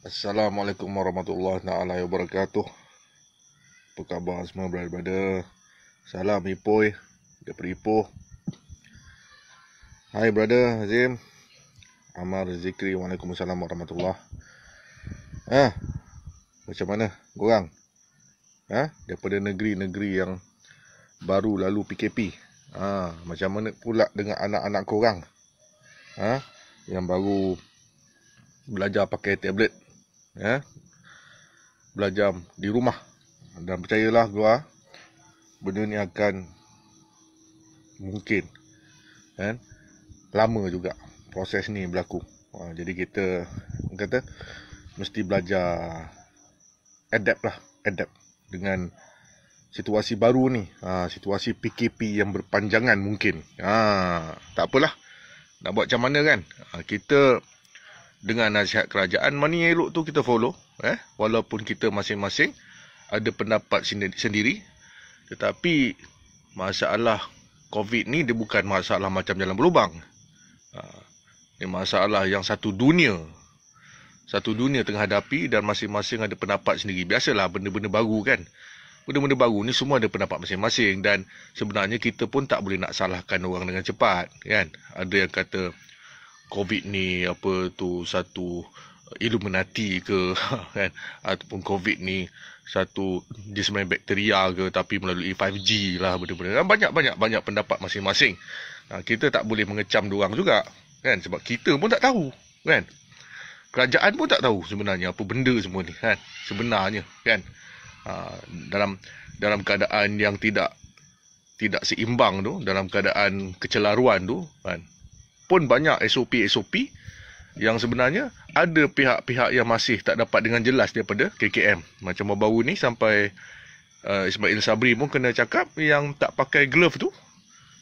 Assalamualaikum warahmatullahi wabarakatuh. Apa khabar semua brother? Salam Ipoy daripada Ipoh. Hai brother Azim, Amar Zikri. Waalaikumsalam warahmatullahi. Macam mana korang? Daripada negeri-negeri yang baru lalu PKP. Macam mana pula dengan anak-anak korang? Yang baru belajar pakai tablet, belajar di rumah. Dan percayalah gua, benda ni akan mungkin lama juga proses ni berlaku. Jadi kita kata mesti belajar adapt dengan situasi baru ni, situasi PKP yang berpanjangan mungkin. Tak apalah, nak buat macam mana kan. Kita dengan nasihat kerajaan, mana yang elok tu kita follow, walaupun kita masing-masing ada pendapat sendiri. Tetapi masalah COVID ni dia bukan masalah macam jalan berlubang. Ini masalah yang satu dunia tengah hadapi, dan masing-masing ada pendapat sendiri. Biasalah benda-benda baru kan. Benda-benda baru ni semua ada pendapat masing-masing, dan sebenarnya kita pun tak boleh nak salahkan orang dengan cepat kan. Ada yang kata COVID ni apa tu satu Illuminati ke kan, ataupun COVID ni satu dia sebenarnya bakteria ke, tapi melalui 5G lah, benda-benda. Banyak pendapat masing-masing. Kita tak boleh mengecam diorang juga kan, sebab kita pun tak tahu kan. Kerajaan pun tak tahu sebenarnya apa benda semua ni kan, sebenarnya kan. Dalam keadaan yang tidak seimbang tu, dalam keadaan kecelaruan tu kan, pun banyak SOP yang sebenarnya ada pihak-pihak yang masih tak dapat dengan jelas daripada KKM. Macam baru ni sampai Ismail Sabri pun kena cakap yang tak pakai glove tu,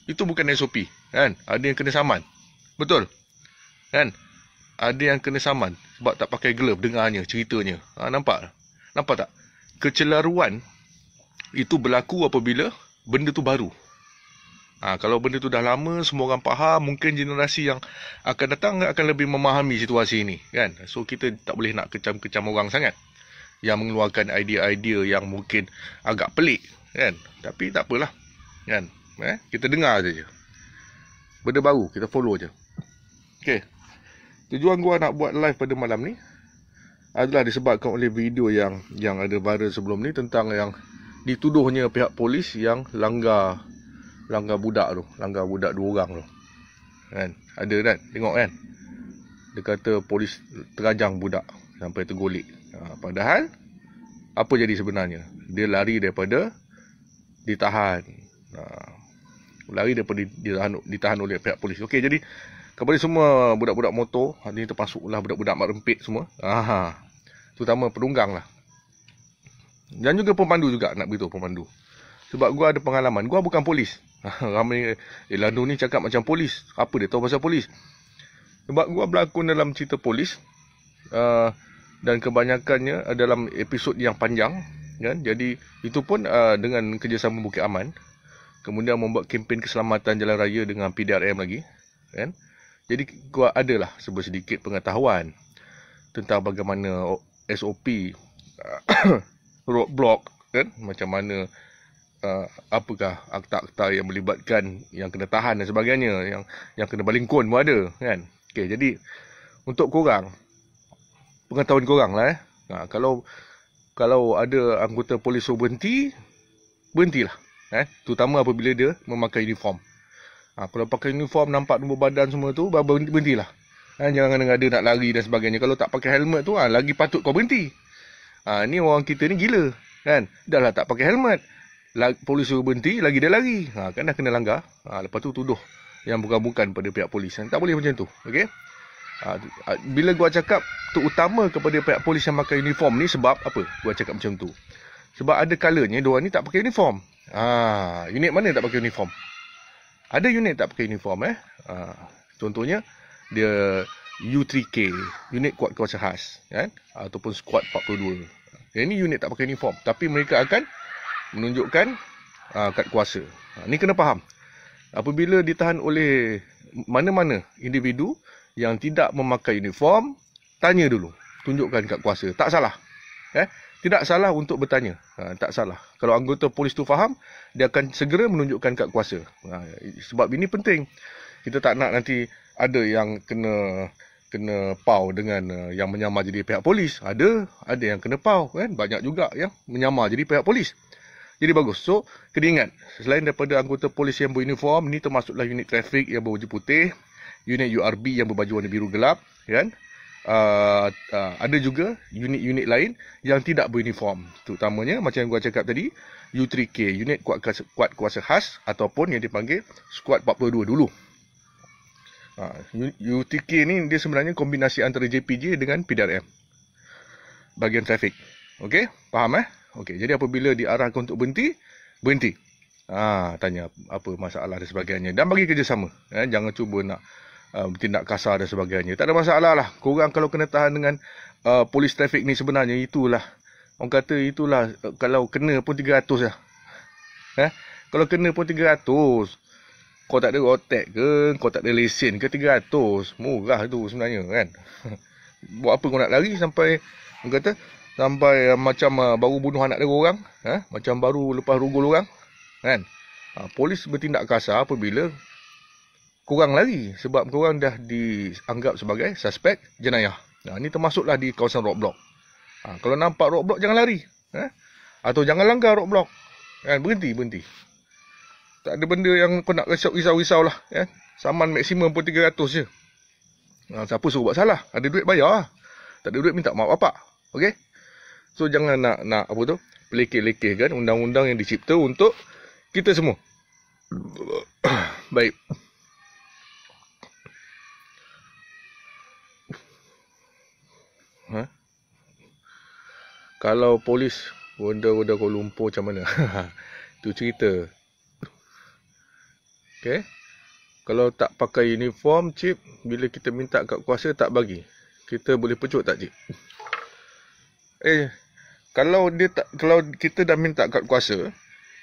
itu bukan SOP kan. Ada yang kena saman. Betul kan? Ada yang kena saman sebab tak pakai glove, dengarnya ceritanya. Nampak tak? Kecelaruan itu berlaku apabila benda tu baru. Kalau benda tu dah lama, semua orang faham, mungkin generasi yang akan datang akan lebih memahami situasi ini kan. So kita tak boleh nak kecam-kecam orang sangat yang mengeluarkan idea-idea yang mungkin agak pelik kan. Tapi tak apalah kan. Kita dengar saja. Benda baru kita follow je. Okey. Tujuan gua nak buat live pada malam ni adalah disebabkan oleh video yang ada viral sebelum ni, tentang yang dituduhnya pihak polis yang langgar budak 2 orang tu kan. Ada kan, tengok kan, dia kata polis terajang budak sampai tergolek. Padahal apa jadi sebenarnya? Dia lari daripada ditahan. Ditahan oleh pihak polis. Okey, jadi kepada semua budak-budak motor, ini termasuklah budak-budak mak rempit semua, terutama penunggang lah, dan juga pemandu juga, nak beritahu pemandu. Sebab gua ada pengalaman, gua bukan polis. Ramai Lando ni cakap macam polis. Apa dia tahu pasal polis? Sebab gua berlakon dalam cerita polis, dan kebanyakannya dalam episod yang panjang kan. Jadi itu pun dengan kerjasama Bukit Aman. Kemudian membuat kempen keselamatan jalan raya dengan PDRM lagi kan. Jadi gua adalah sedikit pengetahuan tentang bagaimana SOP roadblock kan, macam mana apakah akta-akta yang melibatkan yang kena tahan dan sebagainya, yang kena balingkon pun ada kan. Okey, jadi untuk korang, pengetahuan korang lah kalau ada anggota polis suruh berhentilah terutama apabila dia memakai uniform. Kalau pakai uniform nampak tubuh badan semua tu, berhentilah. Jangan ada nak lari dan sebagainya. Kalau tak pakai helmet tu, lagi patut kau berhenti. Ni orang kita ni gila kan. Dah lah tak pakai helmet, polis suruh berhenti, lagi dia lari. Kan dah kena langgar. Lepas tu tuduh yang bukan-bukan pada pihak polis. Tak boleh macam tu. Okey. Bila gua cakap terutama kepada pihak polis yang pakai uniform ni, sebab apa gua cakap macam tu? Sebab ada kalanya diorang ni tak pakai uniform. Unit mana tak pakai uniform? Ada unit tak pakai uniform contohnya dia U3K, unit kuat kuasa khas kan, ataupun squad 42. Ini unit tak pakai uniform, tapi mereka akan menunjukkan kad kuasa. Ni kena faham. Apabila ditahan oleh mana-mana individu yang tidak memakai uniform, tanya dulu. tunjukkan kad kuasa. Tak salah. Tidak salah untuk bertanya. Tak salah. Kalau anggota polis tu faham, dia akan segera menunjukkan kad kuasa. Sebab ini penting. Kita tak nak nanti ada yang kena pau dengan yang menyamar jadi pihak polis. Ada yang kena pau kan. Banyak juga yang menyamar jadi pihak polis. Jadi bagus. So, kena ingat, selain daripada anggota polis yang beruniform, ni termasuklah unit trafik yang berbaju putih, unit URB yang berbaju warna biru gelap, kan? Ada juga unit-unit lain yang tidak beruniform. Terutamanya macam yang gua cakap tadi, U3K, unit kuat kuasa khas ataupun yang dipanggil Skuad 42 dulu. U3K ni dia sebenarnya kombinasi antara JPJ dengan PDRM. Bahagian trafik. Okey, faham Okey, jadi apabila diarahkan untuk berhenti. Tanya apa masalah dan sebagainya. Dan bagi kerjasama. Jangan cuba nak bertindak kasar dan sebagainya. Tak ada masalah lah. Korang kalau kena tahan dengan polis trafik ni sebenarnya itulah. Orang kata itulah kalau kena pun 300 lah. Kalau kena pun 300. Kau tak ada rotek ke, kau tak ada lesen ke 300. Murah tu sebenarnya kan. Buat apa kau nak lari sampai orang kata sampai macam baru bunuh anak dia orang, macam baru lepas rugul orang, kan? Polis bertindak kasar apabila korang lari sebab korang dah dianggap sebagai suspek jenayah. Ini termasuklah di kawasan roadblock. Kalau nampak roadblock jangan lari, atau jangan langgar roadblock, kan? Berhenti. Tak ada benda yang kau nak risau-risau lah, kan? Saman maksimum pun 300 je. Siapa suruh buat salah? Ada duit bayar. Tak ada duit minta mak bapak. Okey? So jangan nak apa tu, pelekeh-lekehkan undang-undang yang dicipta untuk kita semua. Baik. Kalau polis Ronda Kuala Lumpur macam mana? Itu cerita. Okey. Kalau tak pakai uniform, cip, bila kita minta kad kuasa tak bagi. Kita boleh pecut tak, cip? Kalau kita dah minta kad kuasa,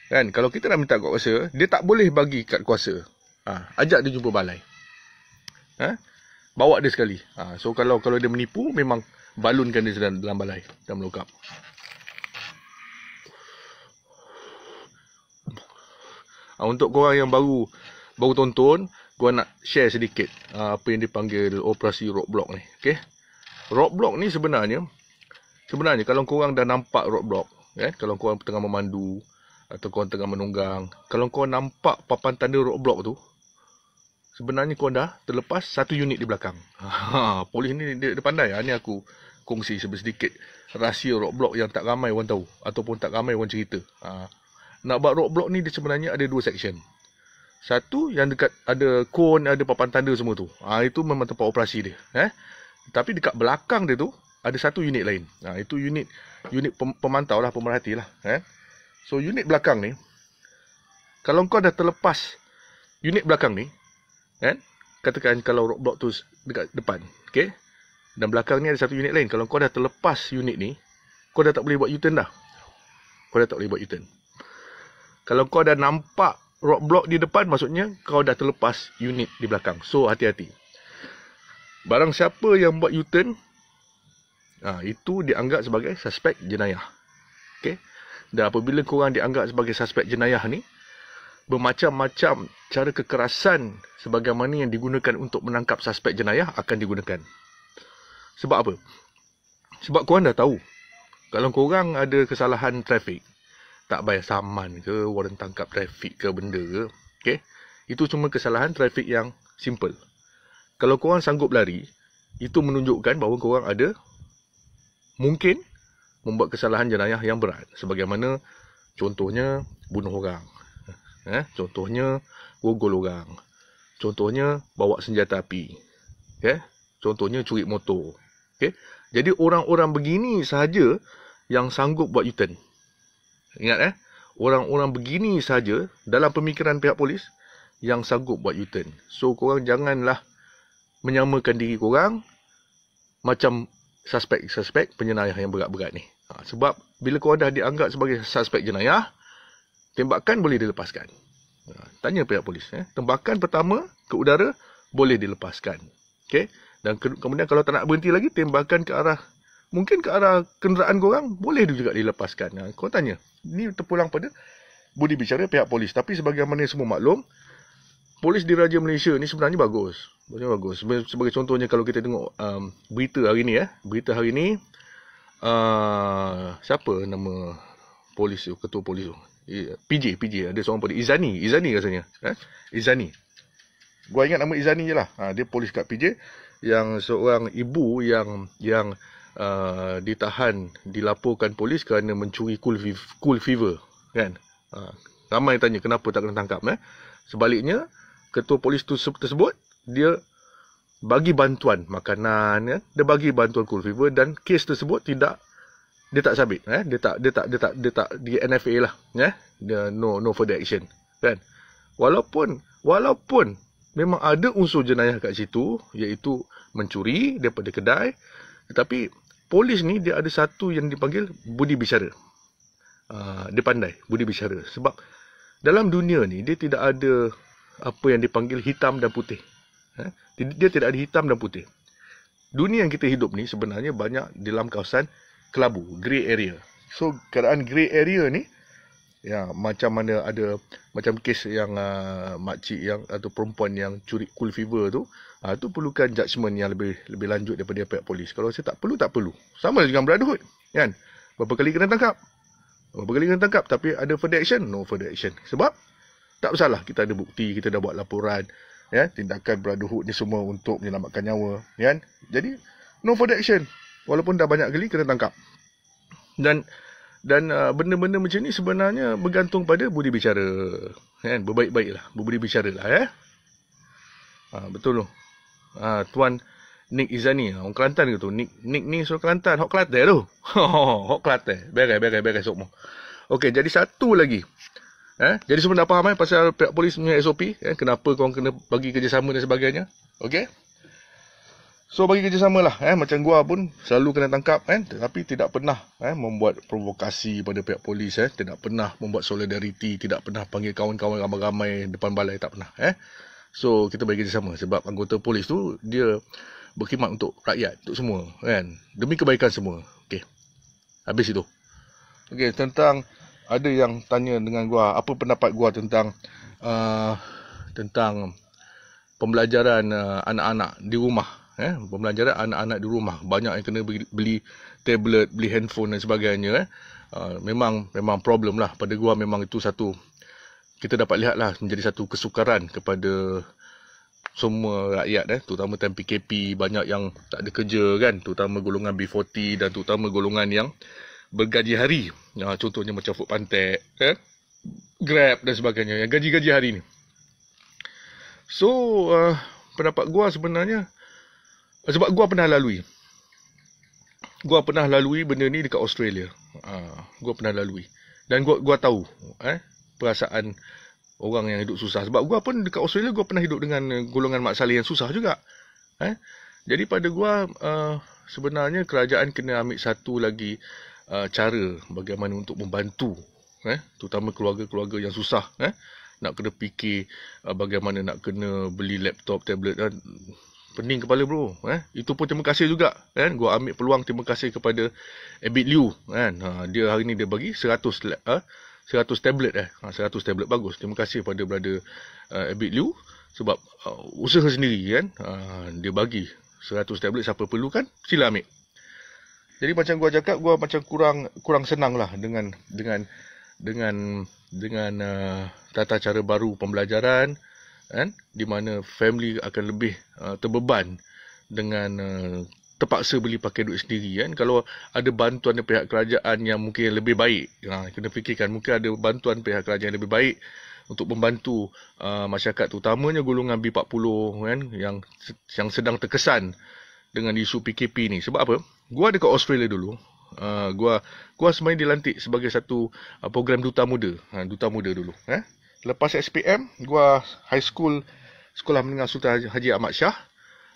kan? Kalau kita dah minta kad kuasa, dia tak boleh bagi kad kuasa. Ajak dia jumpa balai. Bawa dia sekali. So kalau dia menipu, memang balunkan dia dalam balai dan melokap. Untuk korang yang baru tonton, gua nak share sedikit apa yang dipanggil operasi roadblock ni. Okey. Roadblock ni sebenarnya kalau korang dah nampak roadblock, kalau korang tengah memandu atau korang tengah menunggang, kalau korang nampak papan tanda roadblock tu, sebenarnya korang dah terlepas satu unit di belakang. Polis ni dia pandai. Ni aku kongsi sedikit rahsia roadblock yang tak ramai orang tahu ataupun tak ramai orang cerita. Nak buat roadblock ni dia sebenarnya ada 2 section. Satu yang dekat ada kon, ada papan tanda semua tu. Itu memang tempat operasi dia. Tapi dekat belakang dia tu ada satu unit lain. Itu unit pemantau lah, pemerhati lah. So unit belakang ni, kalau kau dah terlepas unit belakang ni, katakan kalau roadblock tu dekat depan, okey, dan belakang ni ada satu unit lain. Kalau kau dah terlepas unit ni, kau dah tak boleh buat U-turn dah. Kalau kau dah nampak roadblock di depan, maksudnya kau dah terlepas unit di belakang. So hati-hati. Barang siapa yang buat U-turn, itu dianggap sebagai suspek jenayah. Okey. Dan apabila korang dianggap sebagai suspek jenayah ni, bermacam-macam cara kekerasan sebagaimana yang digunakan untuk menangkap suspek jenayah akan digunakan. Sebab apa? Sebab korang dah tahu, kalau korang ada kesalahan trafik, tak bayar saman ke, warrant tangkap trafik ke, benda ke, okey, itu cuma kesalahan trafik yang simple. Kalau korang sanggup lari, itu menunjukkan bahawa korang ada mungkin membuat kesalahan jenayah yang berat. Sebagaimana contohnya bunuh orang, contohnya rogol orang, contohnya bawa senjata api, contohnya curi motor. Jadi orang-orang begini sahaja yang sanggup buat U-turn. Ingat orang-orang begini sahaja dalam pemikiran pihak polis yang sanggup buat U-turn. So korang janganlah menyamakan diri korang macam suspek penjenayah yang berat-berat ni. Sebab bila korang dah dianggap sebagai suspek jenayah, tembakan boleh dilepaskan. Tanya pihak polis. Tembakan pertama ke udara boleh dilepaskan. Okay? Dan kemudian kalau tak nak berhenti lagi, tembakan ke arah mungkin ke arah kenderaan korang boleh juga dilepaskan. Kau tanya, ni terpulang pada budi bicara pihak polis. Tapi sebagaimana semua maklum, polis Diraja Malaysia ni sebenarnya bagus. Sebagai contohnya, kalau kita tengok berita hari ni, siapa nama polis tu, ketua polis tu? PJ, ada seorang polis, Izani rasanya. Izani. Gua ingat nama Izani je lah. Dia polis kat PJ, yang seorang ibu yang ditahan, dilaporkan polis kerana mencuri cool fever, kan? Ramai tanya kenapa tak kena tangkap. Sebaliknya, ketua polis tersebut, dia bagi bantuan makanan, dia bagi bantuan cool fever, dan kes tersebut dia tak sabit, dia tak di NFA lah, dia no further action, kan? Walaupun memang ada unsur jenayah kat situ, iaitu mencuri daripada kedai, tetapi polis ni dia ada satu yang dipanggil budi bicara. Dia pandai budi bicara, sebab dalam dunia ni dia tidak ada apa yang dipanggil hitam dan putih. Dia tidak ada hitam dan putih. Dunia yang kita hidup ni sebenarnya banyak dalam kawasan kelabu, grey area. So keadaan grey area ni, ya, macam mana ada macam kes yang makcik yang atau perempuan yang curi cool fever tu, tu perlukan judgement yang lebih lanjut daripada pihak polis. Kalau saya tak perlu. Sama dengan Brotherhood, kan? Berapa kali kena tangkap, tapi ada further action? No further action. Sebab tak bersalah, kita ada bukti, kita dah buat laporan, ya, tindakan Brotherhood ni semua untuk menyelamatkan nyawa, kan? Jadi no further action, walaupun dah banyak kali kena tangkap. Dan benda-benda macam ni sebenarnya bergantung pada budi bicara, kan? Berbaik-baiklah, berbudi bicara lah, betul tu. Tuan Nick Izani, orang Kelantan ke tu? Nick ni suruh Kelantan, Hok Kelantan tu. Hok Kelantan. Beres semua. Okey, jadi satu lagi. Jadi semua dah faham pasal pihak polis punya SOP, kenapa korang kena bagi kerjasama dan sebagainya. Okey. So bagi kerjasama lah, macam gua pun selalu kena tangkap, tetapi tidak pernah membuat provokasi pada pihak polis, tidak pernah membuat solidariti, tidak pernah panggil kawan-kawan ramai-ramai depan balai, tak pernah. So kita bagi kerjasama sebab anggota polis tu dia berkhidmat untuk rakyat, untuk semua, kan? Demi kebaikan semua. Okey. Habis itu. Okey, tentang ada yang tanya dengan gua, apa pendapat gua tentang pembelajaran anak-anak di rumah. Pembelajaran anak-anak di rumah. Banyak yang kena beli tablet, beli handphone dan sebagainya. Memang problem lah. Pada gua memang itu satu, kita dapat lihat lah, menjadi satu kesukaran kepada semua rakyat, terutama time PKP, banyak yang tak ada kerja, kan? Terutama golongan B40 dan terutama golongan yang bergaji hari. Contohnya macam Food Pantek, Grab dan sebagainya, yang gaji-gaji hari ni. So pendapat gua sebenarnya, sebab gua pernah lalui benda ni dekat Australia. Gua pernah lalui, dan gua tahu perasaan orang yang hidup susah. Sebab gua pun dekat Australia, gua pernah hidup dengan golongan mak saleh yang susah juga. Jadi pada gua, sebenarnya kerajaan kena ambil satu lagi cara bagaimana untuk membantu, terutama keluarga-keluarga yang susah. Nak kena fikir bagaimana nak kena beli laptop, tablet, pening kepala bro. Itu pun terima kasih juga, gua ambil peluang terima kasih kepada Abid Liu, dia hari ni dia bagi 100 tablet 100 tablet bagus. Terima kasih pada brother Abid Liu, sebab usaha sendiri, kan. Dia bagi 100 tablet, siapa perlukan sila ambil. Jadi macam gua cakap, gua macam kurang senang lah dengan tata cara baru pembelajaran, di mana family akan lebih terbeban dengan terpaksa beli pakai duit sendiri, kan. Kalau ada bantuan dari pihak kerajaan yang mungkin lebih baik, kena fikirkan, mungkin ada bantuan pihak kerajaan yang lebih baik untuk membantu masyarakat, terutamanya golongan B40, kan, yang sedang terkesan dengan isu PKP ni. Sebab apa? Gua dekat Australia dulu, gua sebenarnya dilantik sebagai satu program duta muda dulu. Lepas SPM, gua high school, Sekolah Menengah Sultan Haji Ahmad Shah.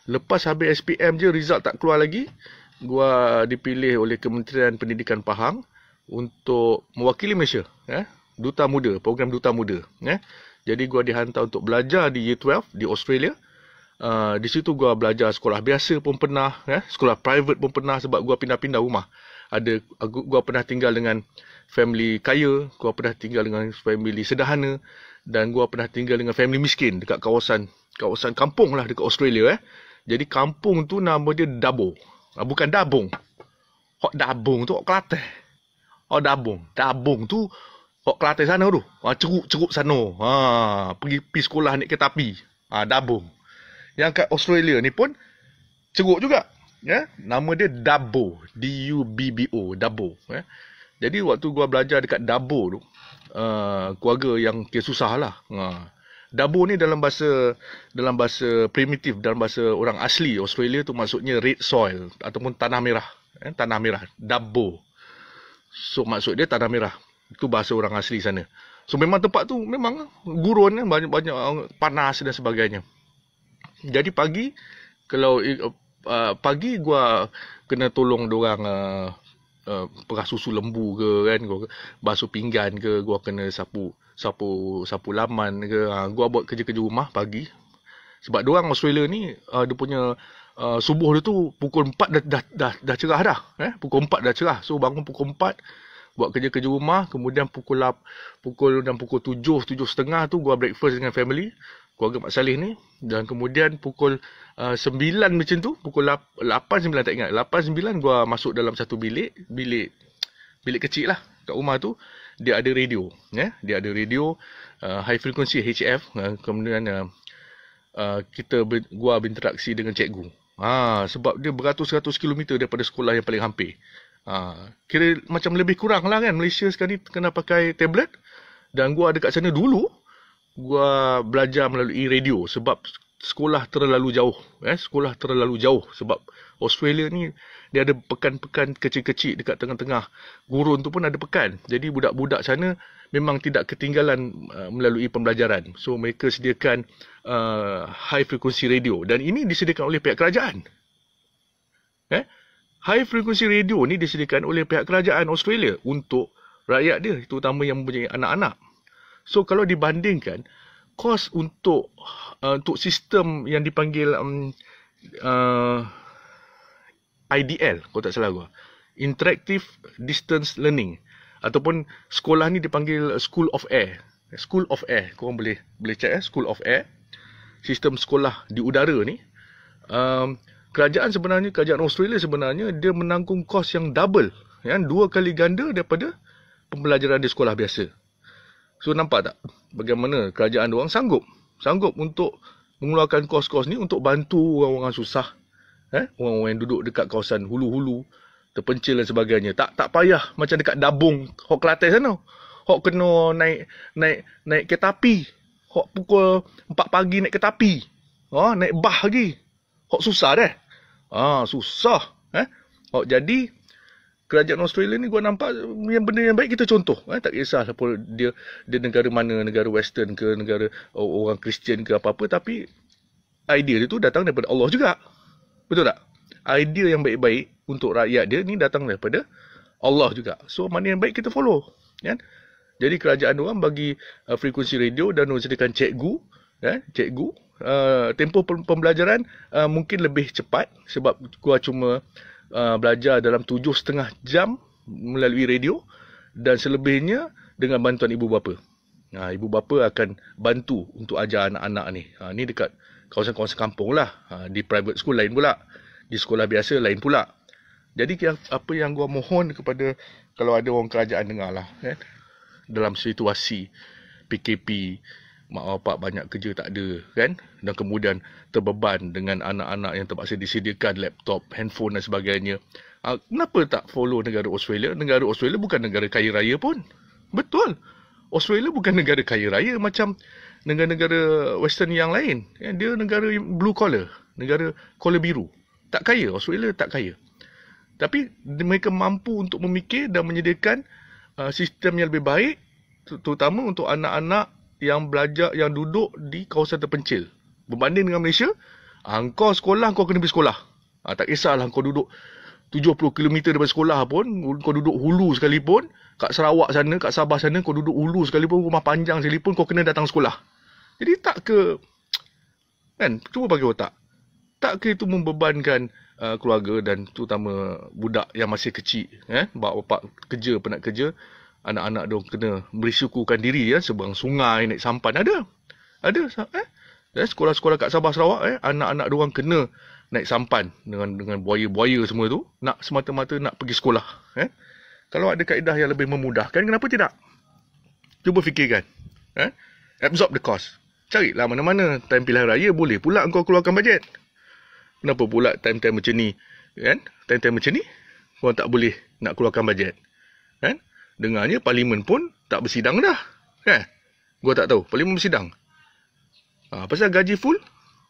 Lepas habis SPM je, result tak keluar lagi, gua dipilih oleh Kementerian Pendidikan Pahang untuk mewakili Malaysia, duta muda, program duta muda. Jadi gua dihantar untuk belajar di Year 12 di Australia. Di situ gua belajar sekolah biasa pun pernah, sekolah private pun pernah sebab gua pindah-pindah rumah. Gua pernah tinggal dengan family kaya, gua pernah tinggal dengan family sederhana, dan gua pernah tinggal dengan family miskin dekat kawasan kampung lah dekat Australia. Jadi kampung tu nama dia Dabo. Bukan Dabung. Hok Dabung tu hok Kelantan. Oh Dabung tu hok Kelantan sana tu. Ceruk sana. Pergi sekolah naik kereta api. Dabung. Yang kat Australia ni pun ceruk juga. Nama dia Dabo. D-U-B-B-O. Dabo. Jadi waktu gua belajar dekat Dabo tu, keluarga yang susah lah. Dabo ni dalam bahasa primitif, dalam bahasa orang asli Australia tu maksudnya red soil ataupun tanah merah. Tanah merah. Dabo. So maksud dia tanah merah. Itu bahasa orang asli sana. So memang tempat tu memang gurun, banyak panas dan sebagainya. Jadi pagi gua kena tolong diorang perah susu lembu ke kan, gua basuh pinggan ke, gua kena sapu laman ke. Gua buat kerja-kerja rumah pagi. Sebab diorang Australia ni dia punya subuh dia tu pukul 4 dah cerah dah. Pukul 4 dah cerah. So bangun pukul 4 buat kerja-kerja rumah, kemudian pukul 7:30 tu gua breakfast dengan family keluarga Mak Saleh ni, dan kemudian pukul 9 macam tu, pukul 8-9 tak ingat, 8-9 gua masuk dalam satu bilik kecil lah kat rumah tu. Dia ada radio, dia ada radio high frequency HF. Kemudian gua berinteraksi dengan cikgu. Sebab dia beratus-ratus kilometer daripada sekolah yang paling hampir. Kira macam lebih kurang lah kan, Malaysia sekarang ni kena pakai tablet. Dan gua dekat sana dulu gua belajar melalui radio sebab sekolah terlalu jauh. Sekolah terlalu jauh sebab Australia ni dia ada pekan-pekan kecil-kecil dekat tengah-tengah gurun tu pun ada pekan. Jadi budak-budak sana memang tidak ketinggalan melalui pembelajaran. So mereka sediakan high frequency radio, dan ini disediakan oleh pihak kerajaan. High frequency radio ni disediakan oleh pihak kerajaan Australia untuk rakyat dia, terutama yang mempunyai anak-anak. So kalau dibandingkan kos untuk sistem yang dipanggil IDL, kalau tak salah gua, Interactive Distance Learning, ataupun sekolah ni dipanggil School of Air. School of Air, korang boleh check School of Air. Sistem sekolah di udara ni, kerajaan Australia sebenarnya dia menanggung kos yang double, 2 kali ganda daripada pembelajaran di sekolah biasa. So nampak tak bagaimana kerajaan diorang sanggup untuk mengeluarkan kos-kos ni untuk bantu orang-orang susah, orang-orang yang duduk dekat kawasan hulu-hulu, terpencil dan sebagainya. Tak payah macam dekat Dabung, hok Kelantan sana. Hok kena naik kereta api. Hok pukul 4 pagi naik kereta api. Naik bah lagi. Hok susah dah. Susah. Hok jadi kerajaan Australia ni gua nampak yang benda yang baik kita contoh. Tak kisahlah pun dia negara mana, negara western ke, negara orang Kristian ke apa-apa, tapi idea dia tu datang daripada Allah juga. Betul tak? Idea yang baik-baik untuk rakyat dia ni datang daripada Allah juga. So mana yang baik kita follow, kan? Jadi kerajaan orang bagi frekuensi radio dan sediakan cikgu, tempoh pembelajaran mungkin lebih cepat sebab gua cuma belajar dalam 7,5 jam melalui radio, dan selebihnya dengan bantuan ibu bapa. Ibu bapa akan bantu untuk ajar anak-anak ni. Ni dekat kawasan-kawasan kampung lah. Di private school lain pula, di sekolah biasa lain pula. Jadi apa yang gua mohon kepada, kalau ada orang kerajaan dengar lah, dalam situasi PKP, mak bapak banyak kerja tak ada, kan, dan kemudian terbeban dengan anak-anak yang terpaksa disediakan laptop, handphone dan sebagainya, kenapa tak follow negara Australia? Negara Australia bukan negara kaya raya pun. Betul, Australia bukan negara kaya raya macam negara-negara western yang lain. Dia negara blue collar, negara collar biru. Tak kaya, Australia tak kaya. Tapi mereka mampu untuk memikir dan menyediakan sistem yang lebih baik, terutama untuk anak-anak yang belajar, yang duduk di kawasan terpencil. Berbanding dengan Malaysia, kau sekolah, kau kena pergi sekolah. Tak kisahlah kau duduk 70 km daripada sekolah pun, kau duduk hulu sekalipun, kat Sarawak sana, kat Sabah sana, kau duduk hulu sekalipun, rumah panjang sekalipun, kau kena datang sekolah. Jadi tak ke Kan? Cuba pakai otak. Tak ke itu membebankan keluarga dan terutama budak yang masih kecil, bapak kerja, penat kerja, anak-anak dia kena bersyukurkan diri ya seberang sungai, naik sampan. Ada sekolah-sekolah kat Sabah Sarawak, anak-anak dia kena naik sampan dengan buaya-buaya semua tu, nak semata-mata nak pergi sekolah. Kalau ada kaedah yang lebih memudahkan, kenapa tidak? Cuba fikirkan. Absorb the cost. Carilah mana-mana time pilihan raya boleh pula engkau keluarkan bajet. Kenapa pula time-time macam ni, kan? Time-time macam ni, korang tak boleh nak keluarkan bajet, kan? Dengarnya parlimen pun tak bersidang dah, kan? Gua tak tahu, parlimen bersidang. Pasal gaji full?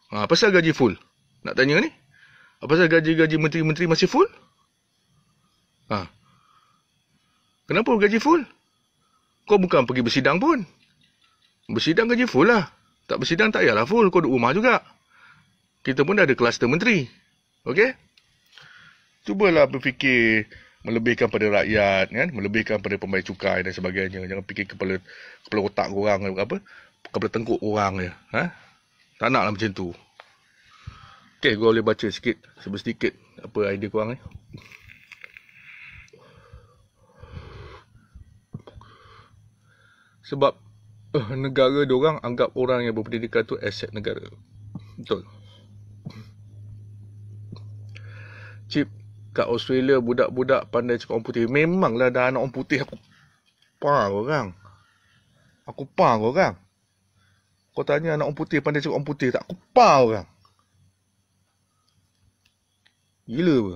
Pasal gaji full? Nak tanya ni? Pasal gaji-gaji menteri-menteri masih full? Kenapa gaji full? Kau bukan pergi bersidang pun. Bersidang gaji full lah. Tak bersidang tak payahlah full, kau duduk rumah juga. Kita pun dah ada kluster menteri. Okey? Cubalah berfikir melebihkan pada rakyat, kan? Melebihkan pada pembayar cukai dan sebagainya. Jangan fikir kepala otak korang, kepala tengkuk korang je. Tak naklah macam tu. Okey, gua boleh baca sikit, sedikit apa idea korang ni. Sebab negara diorang anggap orang yang berpendidikan tu aset negara. Betul. Cip, kat Australia budak-budak pandai cakap orang putih. Memanglah dah anak orang putih aku korang. Aku korang. Kau tanya anak orang putih pandai cakap orang putih tak? Aku korang. Gila apa?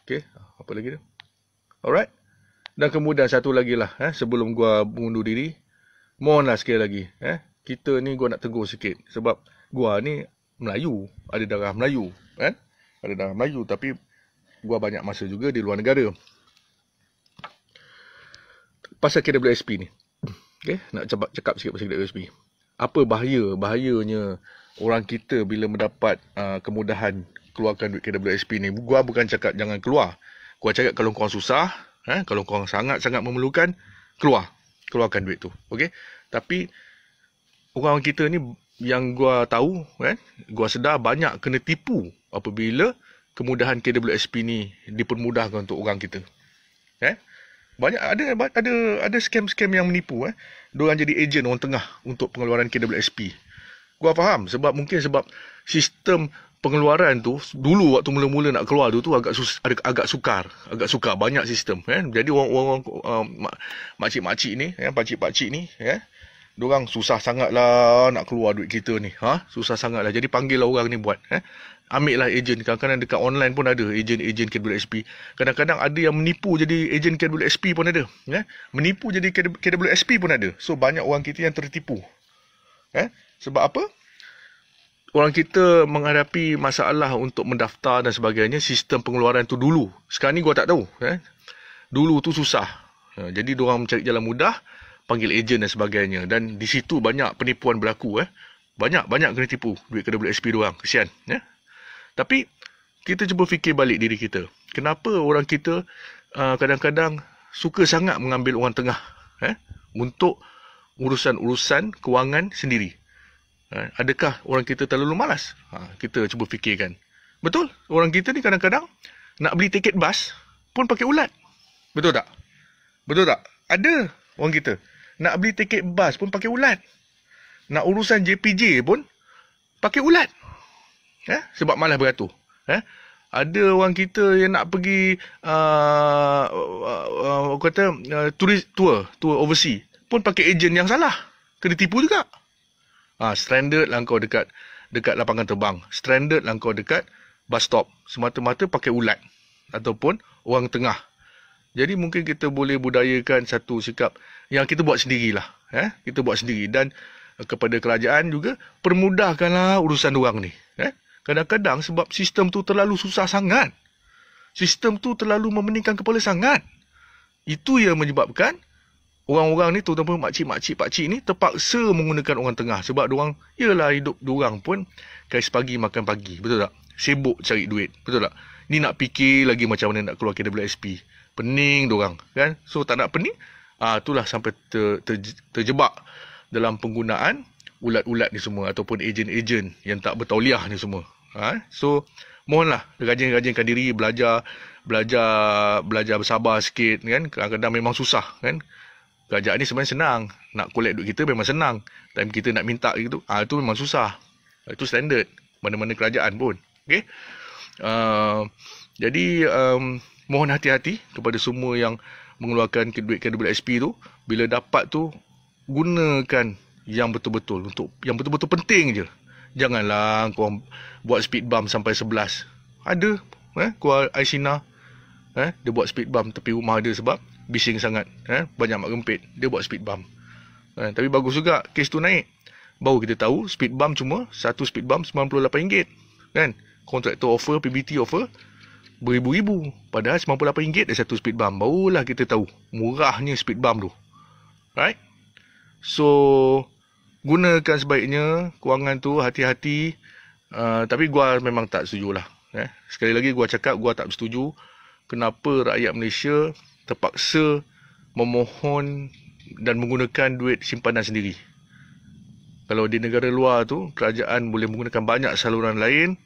Okay, apa lagi tu? Alright. Dan kemudian satu lagi lah, sebelum gua mengundur diri, mohonlah sekali lagi, kita ni gua nak tegur sikit sebab gua ni Melayu, ada darah Melayu, kan? Ada darah Melayu, tapi gua banyak masa juga di luar negara. Pasal KWSP ni. Okay, nak cakap sikit pasal KWSP. Apa bahayanya orang kita bila mendapat kemudahan keluarkan duit KWSP ni. Gua bukan cakap jangan keluar. Gua cakap kalau korang susah, kalau korang sangat-sangat memerlukan, keluarkan duit tu. Okey? Tapi orang kita ni yang gua tahu, gua sedar banyak kena tipu apabila kemudahan KWSP ni dipermudahkan untuk orang kita. Banyak ada scam-scam yang menipu, Diorang jadi ejen orang tengah untuk pengeluaran KWSP. Gua faham sebab sistem pengeluaran tu dulu waktu mula-mula nak keluar tu agak sukar banyak sistem, Jadi orang makcik-makcik ni, pakcik-pakcik ni, diorang susah sangatlah nak keluar duit kita ni, susah sangatlah. Jadi panggil lah orang ni buat, ambil lah ejen. Kadang-kadang dekat online pun ada ejen KWSP. Kadang-kadang ada yang menipu jadi ejen KWSP pun ada, menipu jadi KWSP pun ada. So banyak orang kita yang tertipu. Sebab apa? Orang kita menghadapi masalah untuk mendaftar dan sebagainya, sistem pengeluaran tu dulu. Sekarang ni gua tak tahu. Dulu tu susah. Jadi diorang mencari jalan mudah, panggil ejen dan sebagainya. Dan di situ banyak penipuan berlaku. Banyak kena tipu duit KWSP diorang. Kesian. Tapi kita cuba fikir balik diri kita. Kenapa orang kita kadang-kadang suka sangat mengambil orang tengah untuk urusan-urusan kewangan sendiri? Adakah orang kita terlalu malas? Kita cuba fikirkan. Betul? Orang kita ni kadang-kadang nak beli tiket bas pun pakai ulat. Betul tak? Ada orang kita nak beli tiket bas pun pakai ulat. Nak urusan JPJ pun pakai ulat. Sebab malas beratur. Ada orang kita yang nak pergi tour overseas pun pakai ejen yang salah. Kena tipu juga. Stranded lah kau dekat lapangan terbang. Stranded lah kau dekat bus stop. Semata-mata pakai ulat. Ataupun orang tengah. Jadi mungkin kita boleh budayakan satu sikap yang kita buat sendirilah. Kita buat sendiri. Dan kepada kerajaan juga, permudahkanlah urusan diorang ni. Kadang-kadang sebab sistem tu terlalu susah sangat. Sistem tu terlalu memeningkan kepala sangat. Itu yang menyebabkan orang-orang ni, terutama makcik-makcik ni, terpaksa menggunakan orang tengah. Sebab diorang, yalah hidup diorang pun kais pagi makan pagi. Betul tak? Sibuk cari duit. Betul tak? Ni nak fikir lagi macam mana nak keluar KWSP. Pening diorang. Kan? So tak nak pening, Itulah sampai terjebak dalam penggunaan ulat-ulat ni semua ataupun ejen-ejen yang tak bertauliah ni semua. So mohonlah rajin-rajinkan diri, belajar bersabar sikit kan. Kadang-kadang memang susah kan. Kerajaan ni sebenarnya senang. Nak collect duit kita memang senang. Time kita nak minta gitu, itu memang susah. Itu standard mana-mana kerajaan pun. Okey. Jadi mohon hati-hati kepada semua yang mengeluarkan duit KWSP tu. Bila dapat tu, gunakan yang betul-betul, untuk yang betul-betul penting je. Janganlah kau buat speed bump sampai 11. Ada Kuala Aisina, dia buat speed bump tepi rumah dia sebab bising sangat, banyak mak rempit, dia buat speed bump. Tapi bagus juga kes tu naik. Baru kita tahu speed bump cuma satu speed bump RM98 kan. Kontraktor offer, PBT offer beribu-ribu, padahal RM98 dah satu speed bump. Barulah kita tahu murahnya speed bump tu. Right? So gunakan sebaiknya kewangan tu, hati-hati. Tapi gua memang tak setuju lah. Sekali lagi gua cakap, gua tak bersetuju kenapa rakyat Malaysia terpaksa memohon dan menggunakan duit simpanan sendiri. Kalau di negara luar tu, kerajaan boleh menggunakan banyak saluran lain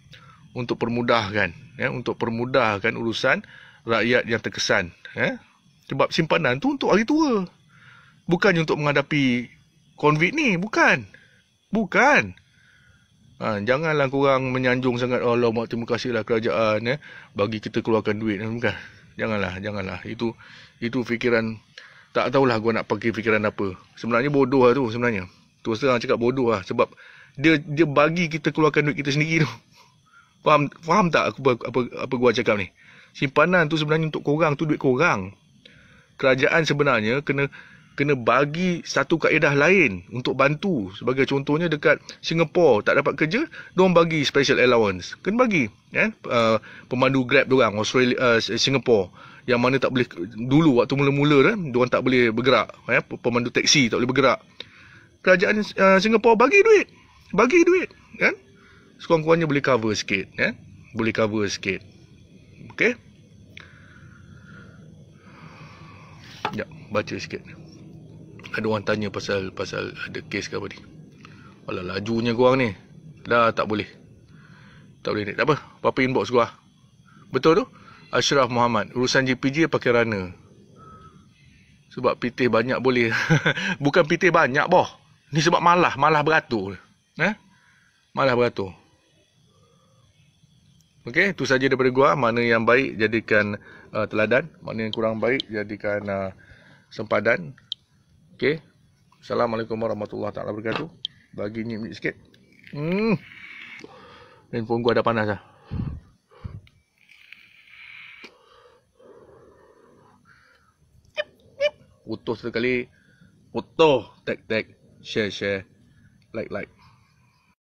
untuk permudahkan, untuk permudahkan urusan rakyat yang terkesan. Sebab simpanan tu untuk hari tua, bukannya untuk menghadapi COVID ni, bukan. Janganlah korang menyanjung sangat, Allah mak terima kasihlah kerajaan bagi kita keluarkan duit. Bukan. Janganlah. Itu fikiran, tak tahulah gua nak pakai fikiran apa. Sebenarnya bodoh lah tu sebenarnya. Terus terang cakap bodoh lah, sebab dia bagi kita keluarkan duit kita sendiri tu. Faham tak apa gua cakap ni? Simpanan tu sebenarnya untuk korang tu, duit korang. Kerajaan sebenarnya kena bagi satu kaedah lain untuk bantu. Sebagai contohnya dekat Singapore tak dapat kerja, diorang bagi special allowance. Kena bagi pemandu Grab diorang Singapore, yang mana tak boleh dulu waktu mula-mula diorang tak boleh bergerak, pemandu taksi tak boleh bergerak. Kerajaan Singapore bagi duit kan. Sekurang-kurangnya boleh cover sikit okey. Sekejap, baca sikit. Ada orang tanya pasal ada kes ke apa ni. Alah, lajunya korang ni. Dah tak boleh ni. Tak apa, apa inbox gua. Betul tu? Ashraf Muhammad, urusan JPJ pakai runner. Sebab pitih banyak boleh. Bukan pitih banyak boh. Ni sebab malah beratur. Malah beratur. Okey, itu saja daripada gua. Mana yang baik jadikan teladan, mana yang kurang baik jadikan sempadan. Okey. Assalamualaikum warahmatullahi taala wabarakatuh. Bagi nyip sikit. Handphone gua dah panas dah. Utuh sekali. Utuh. Tag. Share. Like.